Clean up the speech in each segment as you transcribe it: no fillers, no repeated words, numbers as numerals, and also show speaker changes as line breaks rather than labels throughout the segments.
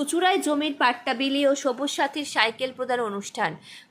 চুঁচুড়ায় জমির পাট্টা বিলি ও সবুজ সাথীর সাইকেল প্রদান অনুষ্ঠান।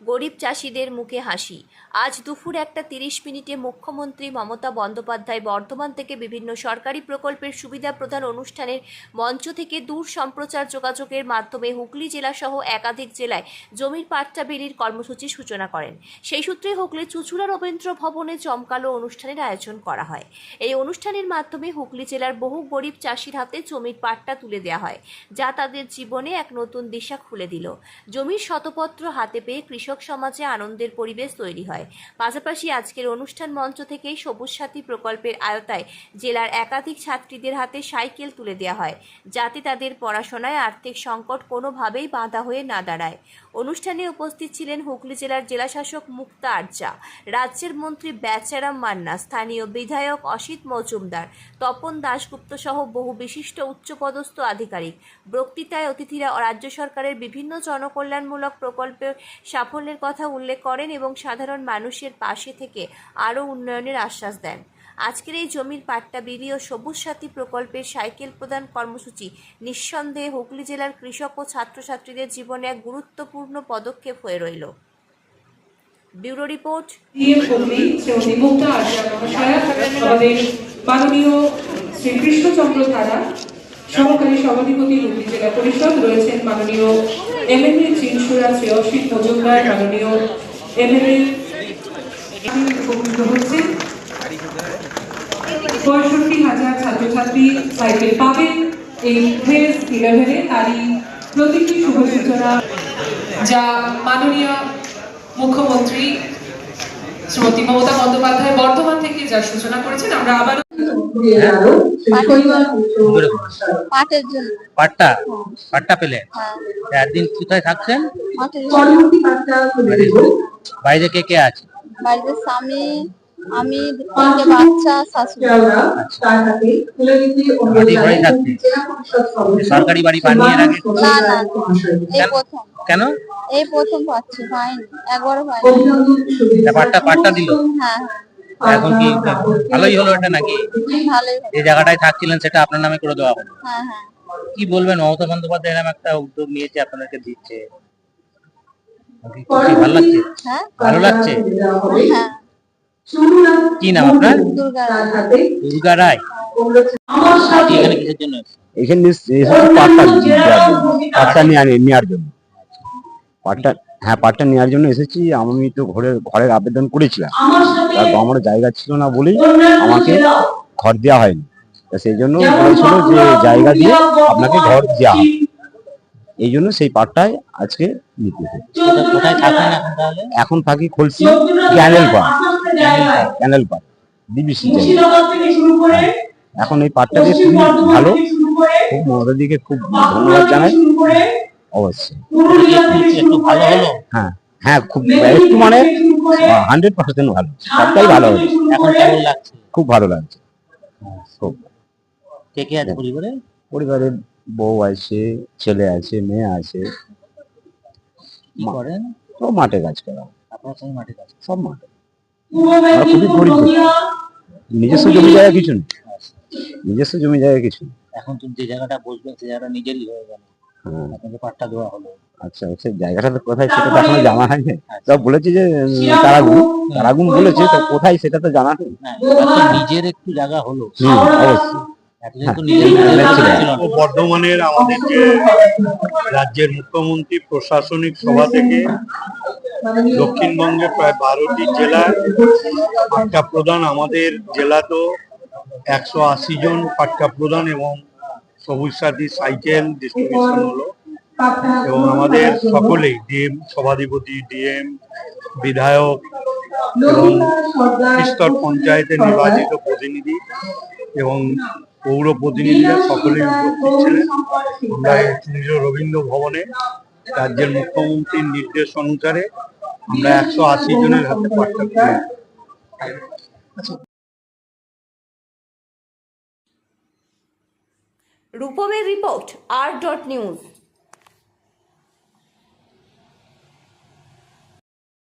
গরিব চাষিদের মুখে হাসি। আজ দুপুর 1:30 মুখ্যমন্ত্রী মমতা বন্দ্যোপাধ্যায় বর্ধমান থেকে বিভিন্ন সরকারি প্রকল্পের সুবিধা প্রদান অনুষ্ঠানের মঞ্চ থেকে দূর সম্প্রচার যোগাযোগের মাধ্যমে হুগলি জেলাসহ একাধিক জেলায় জমির পাট্টা বিলির কর্মসূচির সূচনা করেন। সেই সূত্রে হুগলি চুঁচুড়া রবীন্দ্র ভবনে জমকালো অনুষ্ঠানের আয়োজন করা হয়। এই অনুষ্ঠানের মাধ্যমে হুগলি জেলার বহু গরিব চাষির হাতে জমির পাট্টা তুলে দেওয়া হয়, যা তাদের জীবনে এক নতুন দিশা খুলে দিল। জমির শতপত্র হাতে পেয়ে কৃষক সমাজে আনন্দের পরিবেশ তৈরি হয়। পাশাপাশি আজকের অনুষ্ঠান মঞ্চ থেকেই সবুজ সাথী প্রকল্পের আওতায় জেলার একাধিক ছাত্রীদের হাতে সাইকেল তুলে দেওয়া হয়, যাতে তাদের পড়াশোনায় আর্থিক সংকট কোনোভাবেই বাধা হয়ে না দাঁড়ায়। অনুষ্ঠানে উপস্থিত ছিলেন হুগলি জেলার জেলাশাসক মুক্তা আরজা, রাজ্যের মন্ত্রী বেচারাম মান্না, স্থানীয় বিধায়ক অসিত মজুমদার, তপন দাশগুপ্ত সহ বহু বিশিষ্ট উচ্চপদস্থ আধিকারিক। বক্তৃতায় অতিথিরা রাজ্য সরকারের বিভিন্ন জনকল্যাণমূলক প্রকল্পের সাফল্যের কথা উল্লেখ করেন এবং সাধারণ মানুষের পাশে থেকে আরও উন্নয়নের আশ্বাস দেন। আজকের এই জমির পাট্টা বিলি ও সবুজ সাথী প্রকল্পের সাইকেল প্রদান কর্মসূচি নিঃসন্দেহে হুগলি জেলার কৃষক ও ছাত্রছাত্রীদের জীবনে এক গুরুত্বপূর্ণ পদক্ষেপ হয়ে রইল। Bureau report.
মাননীয় শ্রী কৃষ্ণচন্দ্র ধারা সহকারী সভাধিপতি হুগলি জেলা পরিষদ রয়েছেন, মাননীয় এমএলএ চিনসুরা শ্রী অসিত মজুমদার, মাননীয় এমএলএ উপকৃত হচ্ছেন। 65,000 ছাত্রছাত্রী সাইকেল পাবেন এই ফেজ 11-এ। তারই প্রতীকী শুভ সূচনা যা মাননীয় মুখ্যমন্ত্রী শ্রীমতী মমতা বন্দ্যোপাধ্যায় বর্ধমান থেকে যার সূচনা করেছেন। আমরা আবার
পাট্টা পেলে একদিন কোথায় থাকছেন? বাইরে কে কে আছে?
বাড়িতে স্বামী, আমি, 2 বাচ্চা, শাশুড়ি।
সরকারি বাড়ি বানিয়ে রাখে?
না না, এই প্রথম।
কেন?
এই প্রথম পাচ্ছি, পাইনি, একবারও পাইনি।
পাট্টা দিল?
হ্যাঁ।
এখন কি ভালোই হলো এটা নাকি?
ভালোই।
যে জায়গাটায় থাকছিলেন সেটা আপনার নামে করে দেওয়া হলো?
হ্যাঁ।
কি বলবেন, মমতা বন্দ্যোপাধ্যায় এরকম একটা উদ্যোগ নিয়েছে, আপনাদেরকে দিচ্ছে, ভালো লাগছে?
হ্যাঁ,
ভালো লাগছে।
হ্যাঁ।
কি নাম আপনার?
দুর্গা রায়।
দুর্গা রায়। এখানে কিসের জন্য?
এখানে পাট্টা নেওয়ার জন্য। পাট্টা নেওয়ার জন্য এসেছি। আমি তো ঘরের আবেদন করেছিলাম, আমার জায়গা ছিল না বলেই আমাকে ঘর দেওয়া হয়নি। সেই জন্য বলেছিল যে জায়গা দিয়ে আপনাকে ঘর দেওয়া হবে, এই জন্য সেই পাট্টায় আজকে নিতে হচ্ছে।
কোথায় থাকেন এখন তাহলে?
এখন থাকি খলসি ক্যানেল পার্ক ডিবিসি। এখন এই পাট্টা দিয়ে খুবই ভালো, খুব মমতার দিকে খুব ধন্যবাদ জানাই। অবশ্যই
একটু ভালো হলো।
হ্যাঁ, খুব একটু মানে 100% ভালো, সবটাই ভালো হলো।
এখন কেমন লাগছে?
খুব ভালো লাগছে।
কে কে আছে পরিবারে?
পরিবারে বউ আছে, ছেলে আছে, মেয়ে আছে।
কি করেন?
তো মাঠে কাজ করা।
আপনার সঙ্গে মাঠে কাজ?
সব মাঠে। খুবই গরিব, নিজস্ব জমি জায়গা কিছু নেই। নিজস্ব জমি জায়গা কিছু নেই।
এখন তুমি যে জায়গাটা বসবেন সেই জায়গাটা নিজেরই হয়ে গেল। আপনাকে পাট্টা দেওয়া হলো।
আচ্ছা, সেই জায়গাটা তো কোথায় সেটা তো এখনো জানা হয়নি। সব বলেছি যে তারাগুন বলেছে, তো কোথায় সেটা তো জানা নেই।
নিজের একটু জায়গা হলো।
অবশ্যই।
বর্ধমানের আমাদের যে রাজ্যের মুখ্যমন্ত্রী প্রশাসনিক সভা থেকে দক্ষিণবঙ্গে প্রায় 12টি জেলায় পাট্টা প্রদান, আমাদের জেলাতেও 180 জন পাট্টা প্রদান এবং সবুজ সাথী সাইকেল ডিস্ট্রিবিউশন হলো। এবং আমাদের সকলেই ডিএম, সভাধিপতি, ডিএম, বিধায়ক এবং স্তর পঞ্চায়েতের নির্বাচিত প্রতিনিধি এবং পৌর প্রতিনিধিরা সকলেই উপস্থিত ছিলেন। আমরা রবীন্দ্র ভবনে রাজ্যের মুখ্যমন্ত্রীর নির্দেশ অনুসারে আমরা 180 জনের হাতে পাট্টা তুলে।
রূপমের রিপোর্ট, R.News।